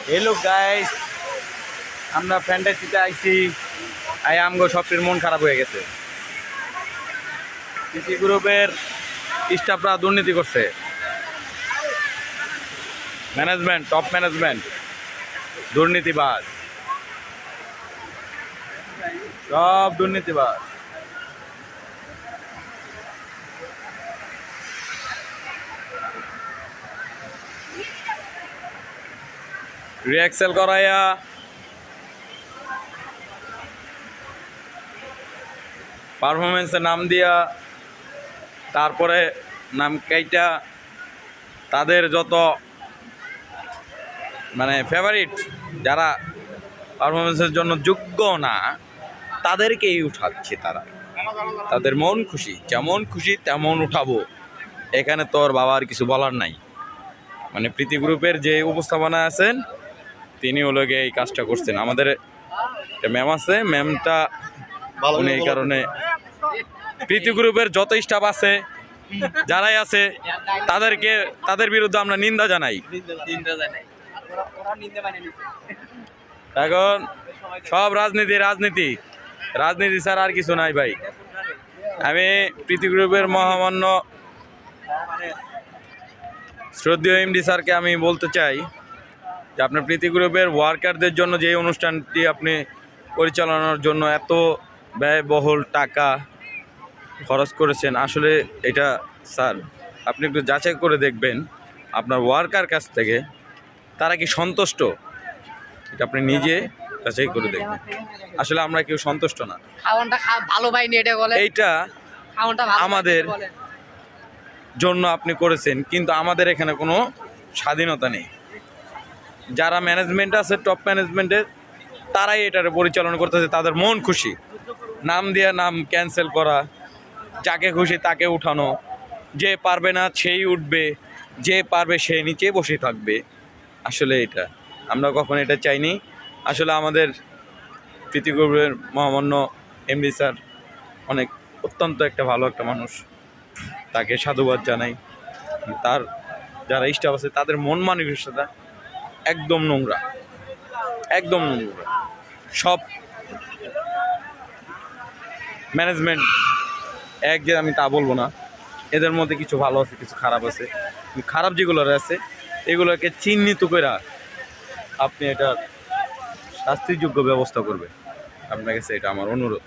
Hello guys, আমরা ফ্যান্টাসিতে আইছি। আমগো সবটির মন খারাপ হয়ে গেছে। সিসি গ্রুপের স্টাফরা দুর্নীতি করছে। ম্যানেজমেন্ট, টপ ম্যানেজমেন্ট দুর্নীতিবাজ, সব দুর্নীতিবাজ। রিএক্সেল করাইয়া পারফরমেন্সের নাম দিয়া, তারপরে নাম কাইটা তাদের যত ফেভারিট যারা পারফরমেন্সের জন্য যোগ্য না তাদেরকেই উঠাচ্ছে তারা। তাদের মন খুশি, যেমন খুশি তেমন উঠাবো। এখানে তোর বাবার কিছু বলার নাই। প্রীতি গ্রুপের যে উপস্থাপনা আছেন তিনি হলো গিয়ে এই কাজটা করছেন। আমাদের ম্যাম আছে, ম্যামটা উনি এই কারণে প্রীতি গ্রুপের যত স্টাফ আছে যারাই আছে তাদের বিরুদ্ধে আমরা নিন্দা জানাই। এখন সব রাজনীতি ছাড়া আর কিছু নাই ভাই। আমি প্রীতি গ্রুপের মহামান্য শ্রদ্ধেয় এমডি স্যারকে আমি বলতে চাই যে আপনার প্রীতি গ্রুপের ওয়ার্কারদের জন্য যে অনুষ্ঠানটি আপনি পরিচালনার জন্য এত ব্যয়বহুল টাকা খরচ করেছেন, আসলে এটা স্যার আপনি একটু যাচাই করে দেখবেন আপনার ওয়ার্কার কাছ থেকে তারা কি সন্তুষ্ট। এটা আপনি নিজে যাচাই করে দেখবেন। আসলে আমরা কেউ সন্তুষ্ট না। এইটা আমাদের জন্য আপনি করেছেন, কিন্তু আমাদের এখানে কোনো স্বাধীনতা নেই। যারা ম্যানেজমেন্ট আছে, টপ ম্যানেজমেন্টের, তারাই এটার পরিচালনা করতেছে। তাদের মন খুশি নাম দিয়ে নাম ক্যান্সেল করা, যাকে খুশি তাকে উঠানো, যে পারবে না সেই উঠবে, যে পারবে সে নিচে বসে থাকবে। আসলে এটা আমরা কখনো এটা চাইনি। আসলে আমাদের প্রীতি গ্রুপের মহামান্য এমডি স্যার অত্যন্ত একটা ভালো একটা মানুষ, তাকে সাধুবাদ জানাই। তার যারা স্টাফ আছে তাদের মন মানসিকতা একদম নোংরা। সব ম্যানেজমেন্ট এক যে আমি তা বলবো না, এদের মধ্যে কিছু ভালো আছে, কিছু খারাপ আছে। খারাপ যেগুলো আছে এগুলোকে চিহ্নিত করে আপনি এটা শাস্তিযোগ্য ব্যবস্থা করবেন। আপনার কাছে এটা আমার অনুরোধ।